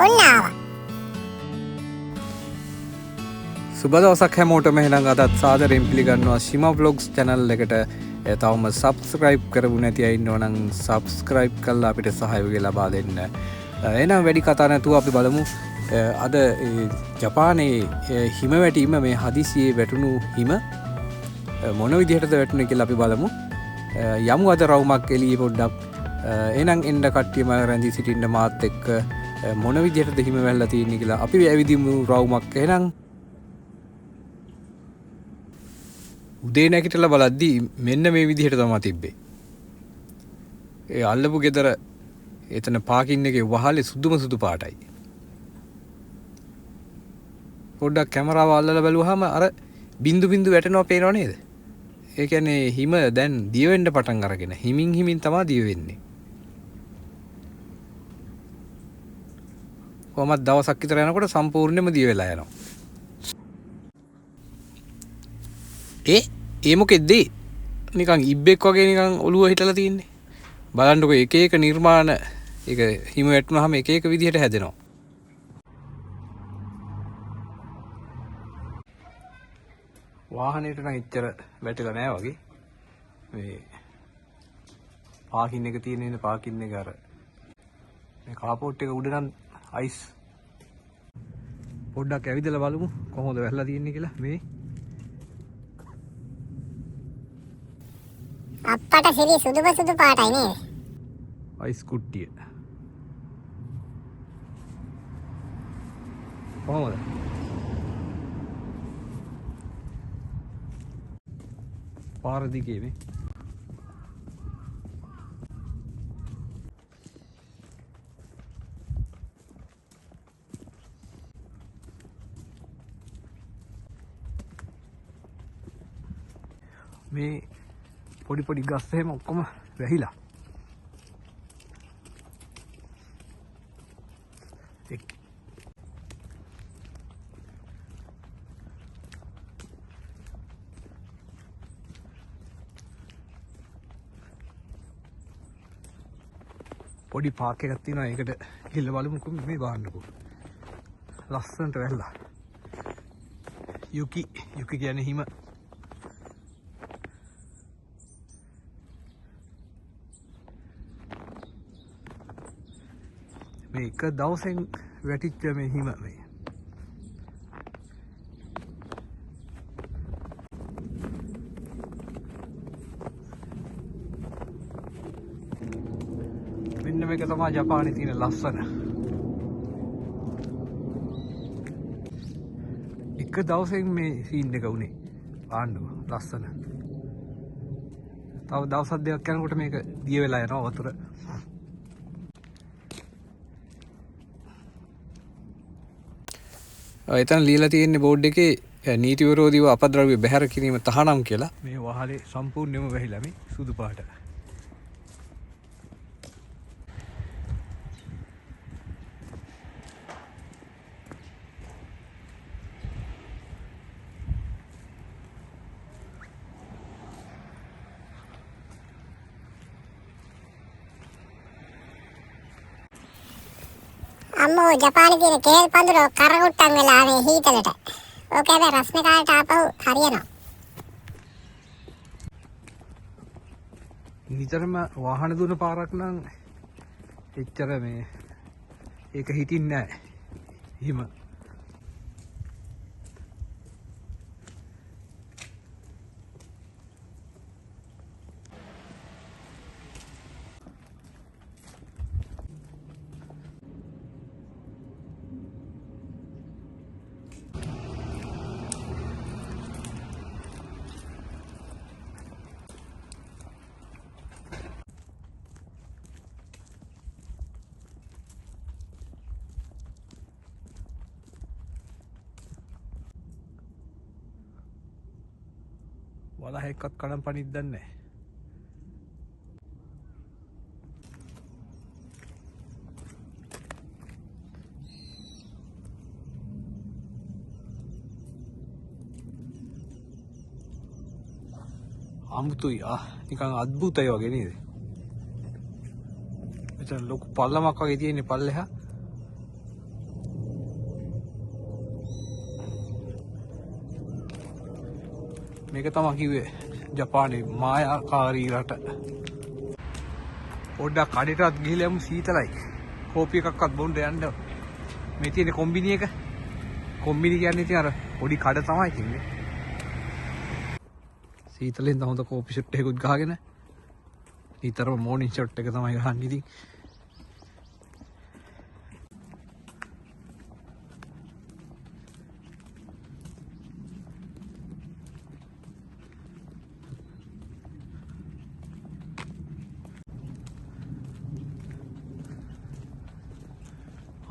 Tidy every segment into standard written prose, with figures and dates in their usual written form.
ඔන්න ආවා. සුබ දවසක් හැමෝටම. එහෙනම් අදත් සාදරයෙන් පිළිගන්නවා ශිමා vlogs channel එකට. තවම subscribe කරපු නැති අය ඉන්නෝ නම් subscribe කරලා අපිට සහයෝගය ලබා දෙන්න. එහෙනම් වැඩි කතා නැතුව අපි බලමු අද ජපානයේ හිම වැටීම, මේ හදිසියේ වැටුණු හිම මොන විදිහටද වැටුනේ කියලා අපි බලමු. යමු අද රවුමක් එළියේ පොඩ්ඩක්. එහෙනම් එන්න කට්ටියම රැඳී සිටින්න මාත් එක්ක මොන විදිහටද හිම වැල්ලා තියෙන්නේ කියලා අපි ඇවිදිමු රවුමක්. එහෙනම් උදේ නැගිටලා බලද්දී මෙන්න මේ විදිහට තමයි තිබ්බේ. ඒ අල්ලපු ගෙදර එතන පාකින් එකේ වහලේ සුදු පාටයි. පොඩ්ඩක් කැමරාව අල්ලලා බලුවාම අර බින්දු වැටෙනවා පේනව නේද? ඒ කියන්නේ හිම දැන් දිය වෙන්න පටන් අරගෙන හිමින් තමයි දිය වෙන්නේ. කොහමද දවසක් විතර යනකොට සම්පූර්ණයෙන්ම දිය වෙලා යනවා. ඒ මොකෙද්ද? නිකන් ඉබ්බෙක් වගේ නිකන් ඔළුව හිටලා තින්නේ. බලන්නකො එක එක නිර්මාණ ඒක හිම වැටුනහම එක එක විදිහට හැදෙනවා. වාහනේට නම් ඉච්චර වැටෙලා නැහැ වගේ. මේ පාකින් එක තියෙන පාකින් එක අර මේ කාපෝට් එක උඩ නම් අයිස්. පොඩ්ඩක් ඇවිදලා බලමු කොහොමද වැහලා තියෙන්නේ කියලා. මේ අප්පට සිරි සුදු පාටයි නේද? අයිස් කුට්ටිය. කොහොමද? පාර දිගේ මේ මේ පොඩි ගස් එහෙම ඔක්කොම වැහිලා. පොඩි පාක් එකක් තියෙනවා. ඒකට ගිහලා බලමුකෝ. මේ බලන්නකෝ. ලස්සනට වැහිලා. යුකි කියන්නේ හිම. මේ එක දවසෙන් වැටිච්ච මේ හිම මේ. මෙන්න මේක තමයි ජපානයේ තියෙන ලස්සන. එක දවසෙන් මේ සීන් එක උනේ. ආන්නෝ ලස්සන. තව දවස් දෙකක් යනකොට මේක දිය වෙලා යනවා වතුර. එතන ලියලා තියෙන්නේ බෝඩ් එකේ නීති විරෝධීව අපද්‍රව්‍ය බැහැර කිරීම තහනම් කියලා. මේ වහලේ සම්පූර්ණයෙන්ම වැහිලා මේ සුදු පාට. අම්මෝ ජපානයේ තියෙන කේල් පඳුර කරගුට්ටන් වෙලා ආවේ හීතලට. ඕක හැබැයි රස්නේ කාලේට ආපහු හරියනවා. නිතරම වාහන දුවන පාරක් නම් එච්චර මේ ඒක හිටින්නේ නැහැ. හිම. වලහ එක්කත් කඩම් පනිද්දක් නැහැ. අමුතුයි. නිකන් අద్භූතයි වගේ නේද? මෙතන ලොකු පල්ලමක් වගේ තියෙන්නේ පල්ලෙහා. මේක තමයි කිව්වේ ජපානයේ මායාකාරී රට. පොඩ්ඩක් කඩේටවත් ගිහලා යමු සීතලයි. කෝපි එකක්වත් බොන්න යන්න. මේ තියෙන කොම්බිනි එක. කොම්බිනි කියන්නේ ඉතින් අර පොඩි කඩ තමයි තින්නේ. සීතලෙන් හොඳ කෝපි ෂොට් එකකුත් ගහගෙන ඊතරම මෝර්නින් ෂොට් එක තමයි ගහන්නේ ඉතින්.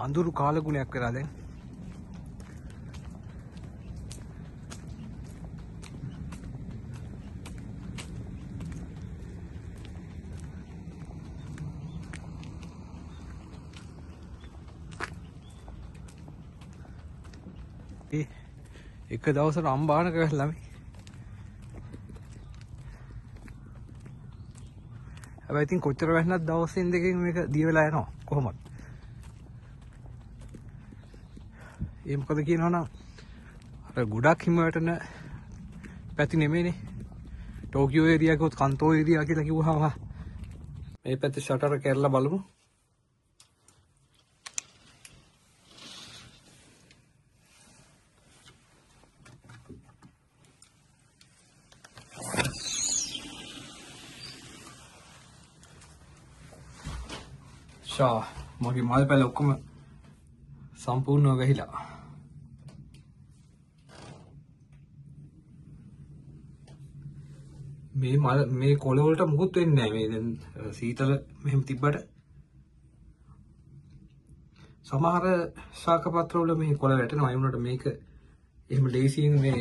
අඳුරු කාලගුණයක් වෙලා දැන්. එක දවසට අම්බානක වැහලා මේ. හැබැයි ඉතින් කොච්චර වැහුණත් දවසෙන් දෙකකින් මේක දිය වෙලා යනවා කොහොමද? ඒ මොකද කියනවනම් අර ගොඩක් හිම වැටෙන පැති නෙමෙයිනේ. ටෝකියෝ ඒරියා එකත් කන්තෝ ඒරියා කියලා කිව්වහම මේ පැත්තේ ෂටර් කැරලා බලමු. මගේ මල් පැල ඔක්කොම සම්පූර්ණව වැහිලා. මේ මල් මේ කොළ වලට මුකුත් වෙන්නේ නැහැ. මේ දැන් සීතල මෙහෙම තිබ්බට සමහර ශාක පත්‍ර වල මේ කොළ වැටෙනවා. ඒ වුණාට මේක එහෙම ලේසියෙන් මේ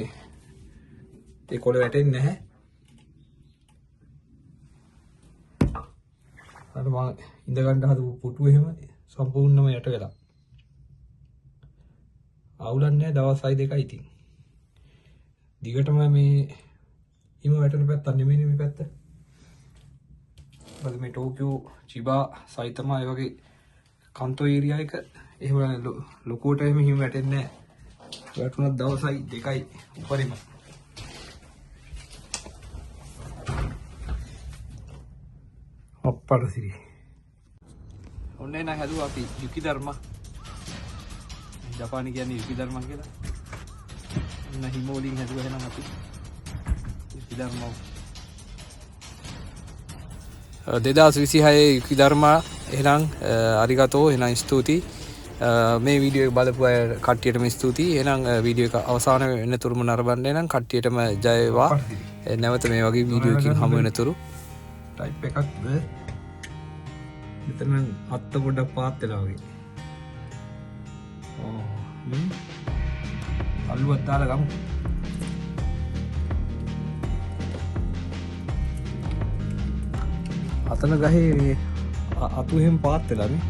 ඒ කොළ වැටෙන්නේ නැහැ. අර මම ඉඳ ගන්න හදපු පුටුව එහෙම සම්පූර්ණයෙන්ම යට වෙලා. අවුලන්නේ දවස් 6-2යි ඉතින්. දිගටම මේ හිම වැටෙන පැත්ත නෙමෙයි මේ පැත්ත. බල මේ ටෝකියෝ, චිබා, සයිතමා ඒ වගේ කන්තෝ ඒරියා එක එහෙම ලොකුවට එහෙම හිම වැටෙන්නේ නැහැ. වැටුණත් දවස් 2යි උඩරිම. අප්පරසිරි. ඔන්නේ නම් හදුවා අපි යුකි ධර්ම. ජපානි කියන්නේ යුකි ධර්ම කියලා. ඔන්න හිමෝලින් හදුවා එහෙනම් අපි යුකි ධර්ම. 2026 යුකි ධර්ම එහෙනම් අරිගතෝ එහෙනම් ස්තුතියි. මේ වීඩියෝ එක බලපු අය කට්ටියටම ස්තුතියි. එහෙනම් වීඩියෝ එක අවසාන වෙනතුරුම නරඹන්න එහෙනම් කට්ටියටම ජය වේවා. නැවත මේ වගේ වීඩියෝ එකකින් හමු වෙනතුරු ටයිප් එකක් මෙතන අත්ත පොඩ්ඩක් පාත් වෙලා වගේ. අල්ලුවක් දාලා ගමු. අතන ගහේ අතු එහෙම පාත් වෙලා නේ.